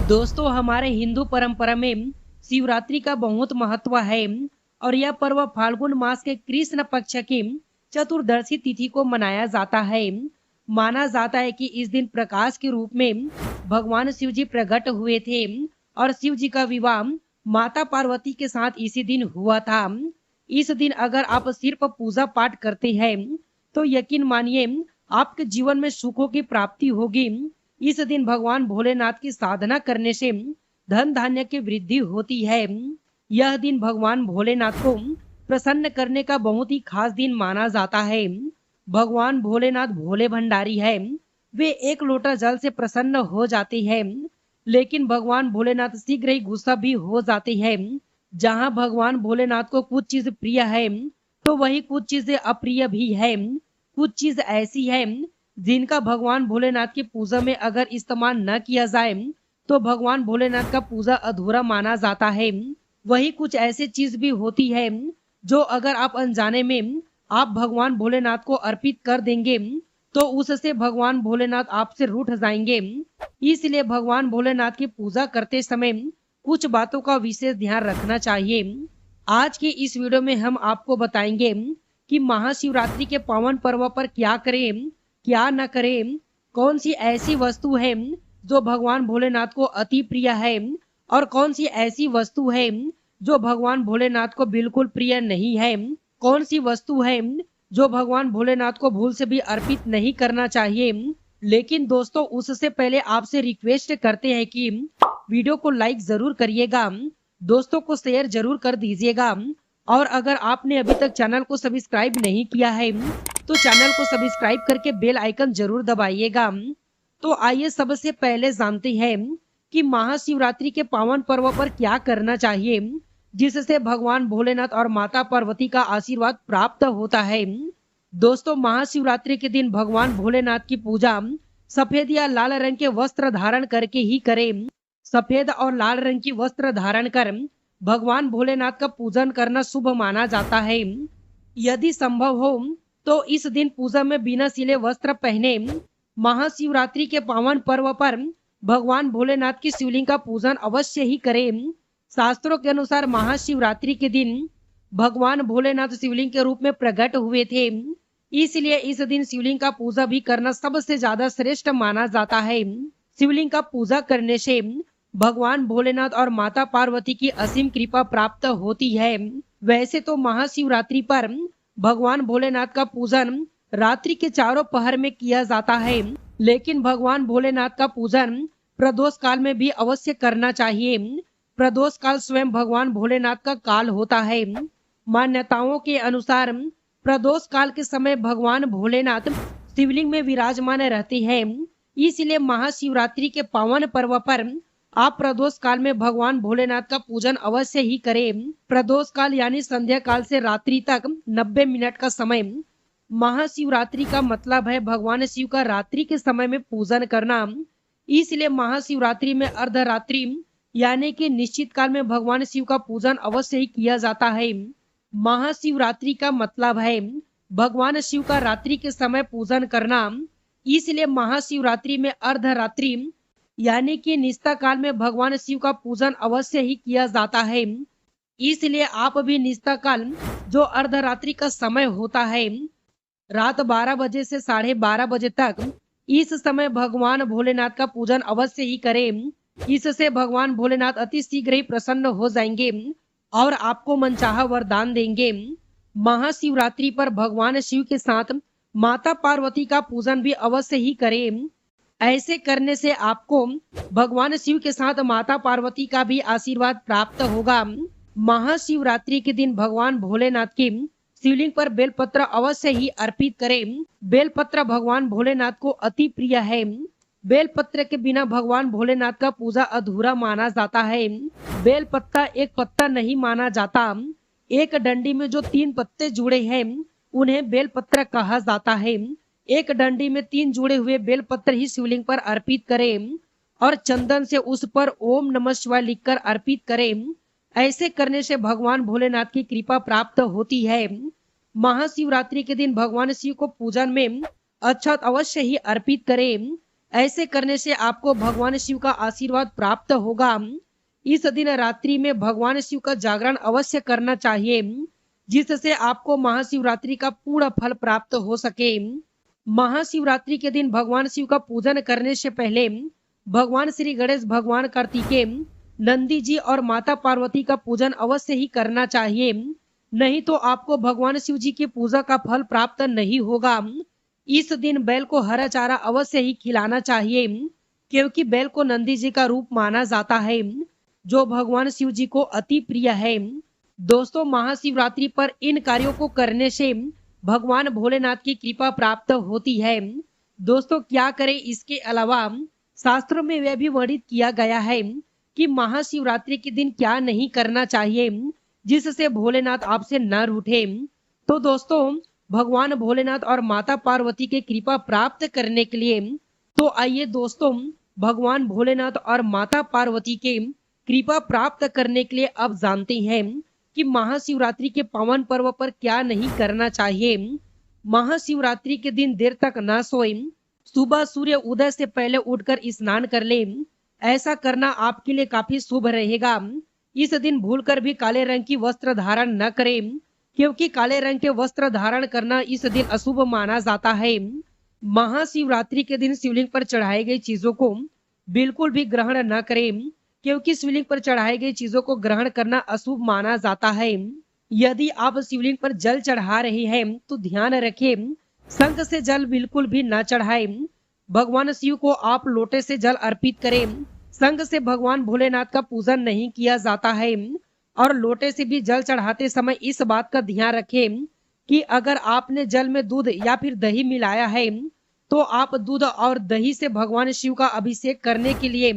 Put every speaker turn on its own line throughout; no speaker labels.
दोस्तों, हमारे हिंदू परंपरा में शिवरात्रि का बहुत महत्व है और यह पर्व फाल्गुन मास के कृष्ण पक्ष की चतुर्दशी तिथि को मनाया जाता है। माना जाता है कि इस दिन प्रकाश के रूप में भगवान शिव जी प्रकट हुए थे और शिव जी का विवाह माता पार्वती के साथ इसी दिन हुआ था। इस दिन अगर आप सिर्फ पूजा पाठ करते हैं तो यकीन मानिए आपके जीवन में सुखों की प्राप्ति होगी। इस दिन भगवान भोलेनाथ की साधना करने से धन धान्य की वृद्धि होती है। यह दिन भगवान भोलेनाथ को प्रसन्न करने का बहुत ही खास दिन माना जाता है। भगवान भोलेनाथ भोले भंडारी है। वे एक लोटा जल से प्रसन्न हो जाते हैं, लेकिन भगवान भोलेनाथ शीघ्र ही गुस्सा भी हो जाते हैं। जहां भगवान भोलेनाथ को कुछ चीज प्रिय है तो वही कुछ चीजें अप्रिय भी है। कुछ चीज ऐसी है जिनका भगवान भोलेनाथ की पूजा में अगर इस्तेमाल न किया जाए तो भगवान भोलेनाथ का पूजा अधूरा माना जाता है। वही कुछ ऐसी चीज भी होती है जो अगर आप अनजाने में आप भगवान भोलेनाथ को अर्पित कर देंगे तो उससे भगवान भोलेनाथ आपसे रूठ जाएंगे। इसलिए भगवान भोलेनाथ की पूजा करते समय कुछ बातों का विशेष ध्यान रखना चाहिए। आज की इस वीडियो में हम आपको बताएंगे कि महाशिवरात्रि के पावन पर्व पर क्या करें, क्या न करें, कौन सी ऐसी वस्तु है जो भगवान भोलेनाथ को अति प्रिय है और कौन सी ऐसी वस्तु है जो भगवान भोलेनाथ को बिल्कुल प्रिय नहीं है, कौन सी वस्तु है जो भगवान भोलेनाथ को भूल से भी अर्पित नहीं करना चाहिए। लेकिन दोस्तों, उससे पहले आपसे रिक्वेस्ट करते हैं कि वीडियो को लाइक जरूर करिएगा, दोस्तों को शेयर जरूर कर दीजिएगा और अगर आपने अभी तक चैनल को सब्सक्राइब नहीं किया है तो चैनल को सब्सक्राइब करके बेल आइकन जरूर दबाइएगा। तो आइए सबसे पहले जानते हैं कि महाशिवरात्रि के पावन पर्व पर क्या करना चाहिए जिससे भगवान भोलेनाथ और माता पार्वती का आशीर्वाद प्राप्त होता है। दोस्तों, महाशिवरात्रि के दिन भगवान भोलेनाथ की पूजा सफेद या लाल रंग के वस्त्र धारण करके ही करें। सफेद और लाल रंग की वस्त्र धारण कर भगवान भोलेनाथ का पूजन करना शुभ माना जाता है। यदि संभव हो तो इस दिन पूजा में बिना सिले वस्त्र पहने महाशिवरात्रि के पावन पर्व पर भगवान भोलेनाथ की शिवलिंग का पूजन अवश्य ही करें। शास्त्रों के अनुसार महाशिवरात्रि के दिन भगवान भोलेनाथ शिवलिंग के रूप में प्रकट हुए थे, इसलिए इस दिन शिवलिंग का पूजा भी करना सबसे ज्यादा श्रेष्ठ माना जाता है। शिवलिंग का पूजा करने से भगवान भोलेनाथ और माता पार्वती की असीम कृपा प्राप्त होती है। वैसे तो महाशिवरात्रि पर भगवान भोलेनाथ का पूजन रात्रि के चारों पहर में किया जाता है, लेकिन भगवान भोलेनाथ का पूजन प्रदोष काल में भी अवश्य करना चाहिए। प्रदोष काल स्वयं भगवान भोलेनाथ का काल होता है। मान्यताओं के अनुसार प्रदोष काल के समय भगवान भोलेनाथ शिवलिंग में विराजमान रहते हैं, इसलिए महाशिवरात्रि के पावन पर्व पर आप प्रदोष काल में भगवान भोलेनाथ का पूजन अवश्य ही करें। प्रदोष काल यानी संध्या काल से रात्रि तक 90 मिनट का समय महाशिवरात्रि का मतलब है भगवान शिव का रात्रि के समय में पूजन करना। इसलिए महाशिवरात्रि में अर्धरात्रि यानी कि निश्चित काल में भगवान शिव का पूजन अवश्य ही किया जाता है। महाशिवरात्रि का मतलब है भगवान शिव का रात्रि के समय पूजन करना, इसलिए महाशिवरात्रि में अर्धरात्रि यानी कि निस्ता काल में भगवान शिव का पूजन अवश्य ही किया जाता है। इसलिए आप भी निस्ता काल जो अर्धरात्रि का समय होता है रात 12 बजे से 12:30 बजे तक, इस समय भगवान भोलेनाथ का पूजन अवश्य ही करें। इससे भगवान भोलेनाथ अति शीघ्र ही प्रसन्न हो जाएंगे और आपको मनचाहा वरदान देंगे। महाशिवरात्रि पर भगवान शिव के साथ माता पार्वती का पूजन भी अवश्य ही करें। ऐसे करने से आपको भगवान शिव के साथ माता पार्वती का भी आशीर्वाद प्राप्त होगा। महाशिवरात्रि के दिन भगवान भोलेनाथ की शिवलिंग पर बेलपत्र अवश्य ही अर्पित करें। बेलपत्र भगवान भोलेनाथ को अति प्रिय है। बेलपत्र के बिना भगवान भोलेनाथ का पूजा अधूरा माना जाता है। बेलपत्ता एक पत्ता नहीं माना जाता। एक डंडी में जो 3 पत्ते जुड़े हैं उन्हें बेलपत्र कहा जाता है। एक डंडी में 3 जुड़े हुए बेलपत्र ही शिवलिंग पर अर्पित करें और चंदन से उस पर ओम नमः शिवाय लिखकर अर्पित करें। ऐसे करने से भगवान भोलेनाथ की कृपा प्राप्त होती है। महाशिवरात्रि के दिन भगवान शिव को पूजन में अक्षत अवश्य ही अर्पित करें। ऐसे करने से आपको भगवान शिव का आशीर्वाद प्राप्त होगा। इस दिन रात्रि में भगवान शिव का जागरण अवश्य करना चाहिए, जिससे आपको महाशिवरात्रि का पूर्ण फल प्राप्त हो सके। महाशिवरात्रि के दिन भगवान शिव का पूजन करने से पहले भगवान श्री गणेश, भगवान कार्तिकेय, नंदी जी और माता पार्वती का पूजन अवश्य ही करना चाहिए, नहीं तो आपको भगवान शिव जी की पूजा का फल प्राप्त नहीं होगा। इस दिन बैल को हरा चारा अवश्य ही खिलाना चाहिए, क्योंकि बैल को नंदी जी का रूप माना जाता है, जो भगवान शिव जी को अति प्रिय है। दोस्तों, महाशिवरात्रि पर इन कार्यों को करने से भगवान भोलेनाथ की कृपा प्राप्त होती है। दोस्तों, क्या करें, इसके अलावा शास्त्रों में यह भी वर्णित किया गया है कि महाशिवरात्रि के दिन क्या नहीं करना चाहिए, जिससे भोलेनाथ आपसे न रूठे। तो दोस्तों, भगवान भोलेनाथ और माता पार्वती की कृपा प्राप्त करने के लिए तो आइए दोस्तों, भगवान भोलेनाथ और माता पार्वती के कृपा प्राप्त करने के लिए अब जानते हैं कि महाशिवरात्रि के पावन पर्व पर क्या नहीं करना चाहिए। महाशिवरात्रि के दिन देर तक न सोए, सुबह सूर्य उदय से पहले उठकर स्नान कर लें। ऐसा करना आपके लिए काफी शुभ रहेगा। इस दिन भूलकर भी काले रंग की वस्त्र धारण न करें, क्योंकि काले रंग के वस्त्र धारण करना इस दिन अशुभ माना जाता है। महाशिवरात्रि के दिन शिवलिंग पर चढ़ाई गई चीजों को बिल्कुल भी ग्रहण न करें, क्योंकि शिवलिंग पर चढ़ाई गई चीजों को ग्रहण करना अशुभ माना जाता है। यदि आप शिवलिंग पर जल चढ़ा रहे हैं तो ध्यान रखें, शंख से जल बिल्कुल भी न चढ़ाएं। भगवान शिव को आप लोटे से जल अर्पित करें। शंख से भगवान भोलेनाथ का पूजन नहीं किया जाता है। और लोटे से भी जल चढ़ाते समय इस बात का ध्यान रखें कि अगर आपने जल में दूध या फिर दही मिलाया है तो आप दूध और दही से भगवान शिव का अभिषेक करने के लिए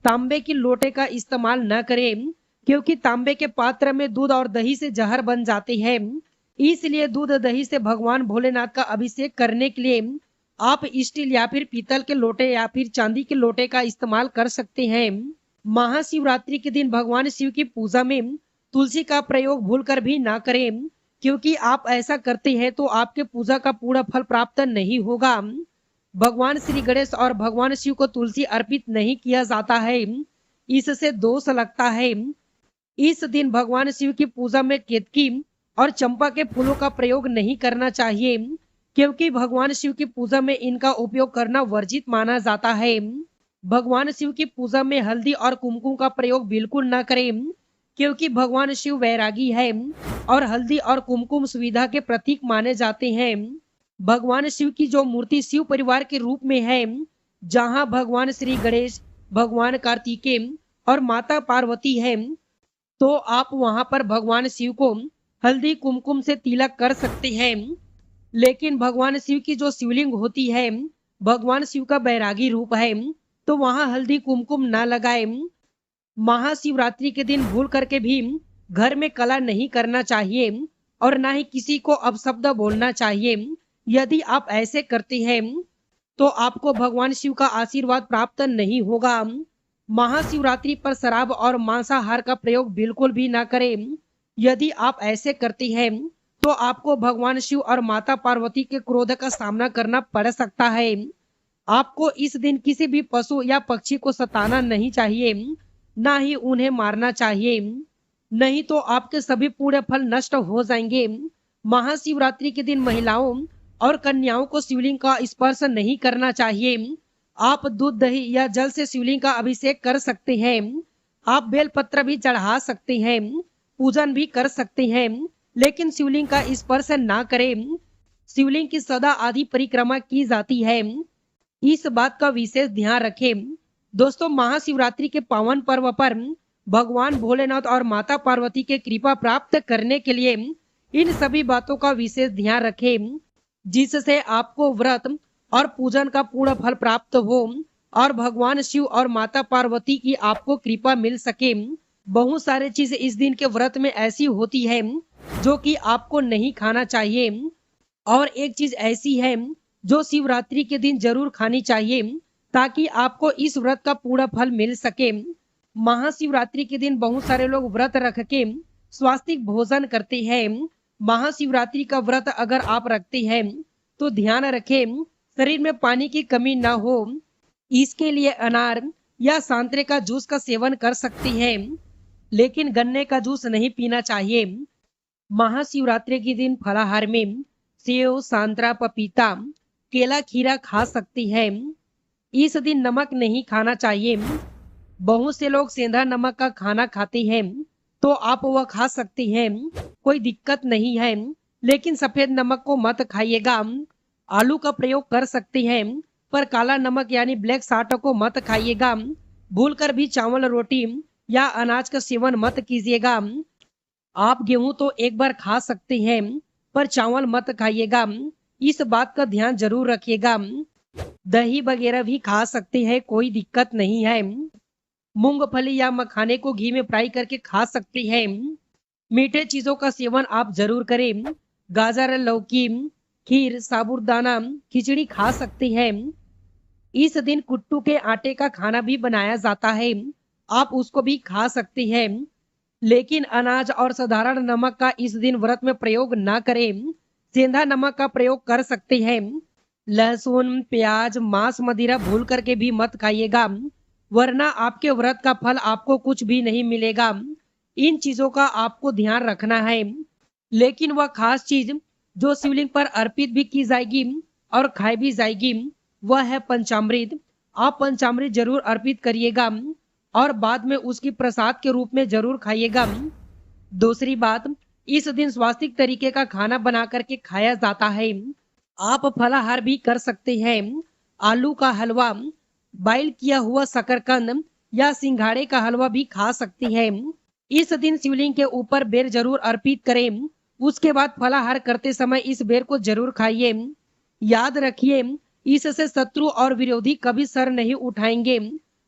तांबे की लोटे का इस्तेमाल न करें, क्योंकि तांबे के पात्र में दूध और दही से जहर बन जाते हैं। इसलिए दूध दही से भगवान भोलेनाथ का अभिषेक करने के लिए आप स्टील या फिर पीतल के लोटे या फिर चांदी के लोटे का इस्तेमाल कर सकते हैं। महाशिवरात्रि के दिन भगवान शिव की पूजा में तुलसी का प्रयोग भूलकर भी ना करें, क्योंकि आप ऐसा करते हैं तो आपके पूजा का पूरा फल प्राप्त नहीं होगा। भगवान श्री गणेश और भगवान शिव को तुलसी अर्पित नहीं किया जाता है, इससे दोष लगता है। इस दिन भगवान शिव की पूजा में केतकी और चंपा के फूलों का प्रयोग नहीं करना चाहिए, क्योंकि भगवान शिव की पूजा में इनका उपयोग करना वर्जित माना जाता है। भगवान शिव की पूजा में हल्दी और कुमकुम का प्रयोग बिल्कुल न करें, क्योंकि भगवान शिव वैरागी है और हल्दी और कुमकुम सुविधा के प्रतीक माने जाते हैं। भगवान शिव की जो मूर्ति शिव परिवार के रूप में है, जहां भगवान श्री गणेश, भगवान कार्तिकेय और माता पार्वती है, तो आप वहां पर भगवान शिव को हल्दी कुमकुम से तिलक कर सकते हैं। लेकिन भगवान शिव की जो शिवलिंग होती है, भगवान शिव का बैरागी रूप है, तो वहां हल्दी कुमकुम ना लगाएं। महाशिवरात्रि के दिन भूल करके भी घर में कला नहीं करना चाहिए और ना ही किसी को अपशब्द बोलना चाहिए। यदि आप ऐसे करते हैं तो आपको भगवान शिव का आशीर्वाद प्राप्त नहीं होगा। महाशिवरात्रि पर शराब और मांसाहार का प्रयोग बिल्कुल भी ना करें। यदि आप ऐसे करते हैं तो आपको भगवान शिव और माता पार्वती के क्रोध का सामना करना पड़ सकता है। आपको इस दिन किसी भी पशु या पक्षी को सताना नहीं चाहिए, ना ही उन्हें मारना चाहिए, नहीं तो आपके सभी पुण्य फल नष्ट हो जाएंगे। महाशिवरात्रि के दिन महिलाओं और कन्याओं को शिवलिंग का स्पर्श नहीं करना चाहिए। आप दूध दही या जल से शिवलिंग का अभिषेक कर सकते हैं। आप बेलपत्र भी चढ़ा सकते हैं, पूजन भी कर सकते हैं, लेकिन शिवलिंग का स्पर्श ना करें। शिवलिंग की सदा आदि परिक्रमा की जाती है, इस बात का विशेष ध्यान रखें। दोस्तों, महाशिवरात्रि के पावन पर्व पर भगवान भोलेनाथ और माता पार्वती के कृपा प्राप्त करने के लिए इन सभी बातों का विशेष ध्यान रखें, जिससे आपको व्रत और पूजन का पूर्ण फल प्राप्त हो और भगवान शिव और माता पार्वती की आपको कृपा मिल सके। बहुत सारे चीज इस दिन के व्रत में ऐसी होती है जो कि आपको नहीं खाना चाहिए, और एक चीज ऐसी है जो शिवरात्रि के दिन जरूर खानी चाहिए, ताकि आपको इस व्रत का पूरा फल मिल सके। महाशिवरात्रि के दिन बहुत सारे लोग व्रत रख के स्वास्तिक भोजन करते हैं, महाशिवरात्रि का व्रत अगर आप रखते हैं तो ध्यान रखें शरीर में पानी की कमी ना हो। इसके लिए अनार या संतरे का जूस का सेवन कर सकती है, लेकिन गन्ने का जूस नहीं पीना चाहिए। महाशिवरात्रि के दिन फलाहार में सेव, संतरा, पपीता, केला, खीरा खा सकती है। इस दिन नमक नहीं खाना चाहिए। बहुत से लोग सेंधा नमक का खाना खाते हैं, तो आप वह खा सकती हैं, कोई दिक्कत नहीं है, लेकिन सफेद नमक को मत खाइएगा। आलू का प्रयोग कर सकती हैं, पर काला नमक यानी ब्लैक साल्ट को मत खाइएगा। भूलकर भी चावल, रोटी या अनाज का सेवन मत कीजिएगा। आप गेहूं तो एक बार खा सकते हैं, पर चावल मत खाइएगा। इस बात का ध्यान जरूर रखिएगा। दही वगैरह भी खा सकते हैं, कोई दिक्कत नहीं है। मूंगफली या मखाने को घी में फ्राई करके खा सकते हैं। मीठे चीजों का सेवन आप जरूर करें। गाजर, लौकी, खीर, साबूदाना, खिचड़ी खा सकते हैं। इस दिन कुट्टू के आटे का खाना भी बनाया जाता है, आप उसको भी खा सकते हैं, लेकिन अनाज और साधारण नमक का इस दिन व्रत में प्रयोग ना करें। सेंधा नमक का प्रयोग कर सकते हैं। लहसुन, प्याज, मांस, मदिरा भूल करके भी मत खाइएगा, वरना आपके व्रत का फल आपको कुछ भी नहीं मिलेगा। इन चीजों का आपको ध्यान रखना है। लेकिन वह खास चीज जो शिवलिंग पर अर्पित भी की जाएगी और खाई भी जाएगी, वह है पंचामृत। आप पंचामृत जरूर अर्पित करिएगा और बाद में उसकी प्रसाद के रूप में जरूर खाइएगा। दूसरी बात, इस दिन स्वास्थ्य तरीके का खाना बना करके खाया जाता है। आप फलाहार भी कर सकते हैं। आलू का हलवा, बॉइल किया हुआ शकरकंद या सिंघाड़े का हलवा भी खा सकती है। इस दिन शिवलिंग के ऊपर बेर जरूर अर्पित करें। उसके बाद फलाहार करते समय इस बेर को जरूर खाइए। याद रखिए, इससे शत्रु और विरोधी कभी सर नहीं उठाएंगे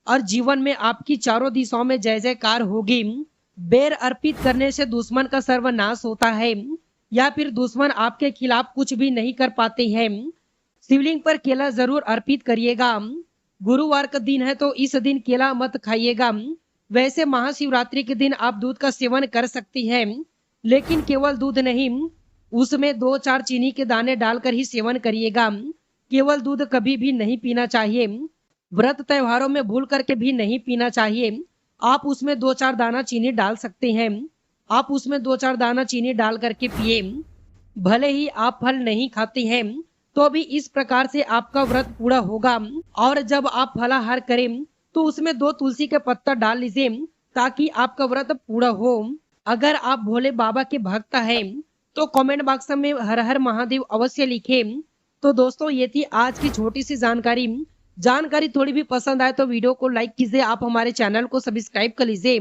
और जीवन में आपकी चारों दिशाओं में जय जयकार होगी। बेर अर्पित करने से दुश्मन का सर्वनाश होता है या फिर दुश्मन आपके खिलाफ कुछ भी नहीं कर पाते हैं। शिवलिंग पर केला जरूर अर्पित करिएगा। गुरुवार का दिन है तो इस दिन केला मत खाइएगा। वैसे महाशिवरात्रि के दिन आप दूध का सेवन कर सकती हैं, लेकिन केवल दूध नहीं, उसमें 2-4 चीनी के दाने डालकर ही सेवन करिएगा। केवल दूध कभी भी नहीं पीना चाहिए। व्रत त्योहारों में भूल करके भी नहीं पीना चाहिए। आप उसमें 2-4 दाना चीनी डाल सकते हैं। आप उसमें 2-4 दाना चीनी डाल करके पिए। भले ही आप फल नहीं खाते हैं, तो भी इस प्रकार से आपका व्रत पूरा होगा। और जब आप फलाहार करें तो उसमें 2 तुलसी के पत्ता डाल लीजिए, ताकि आपका व्रत पूरा हो। अगर आप भोले बाबा के भक्त हैं तो कमेंट बॉक्स में हर हर महादेव अवश्य लिखें। तो दोस्तों, ये थी आज की छोटी सी जानकारी थोड़ी भी पसंद आए तो वीडियो को लाइक कीजिए। आप हमारे चैनल को सब्सक्राइब कर लीजिए।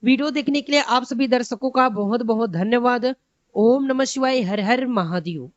वीडियो देखने के लिए आप सभी दर्शकों का बहुत बहुत धन्यवाद। ओम नमः शिवाय, हर हर महादेव।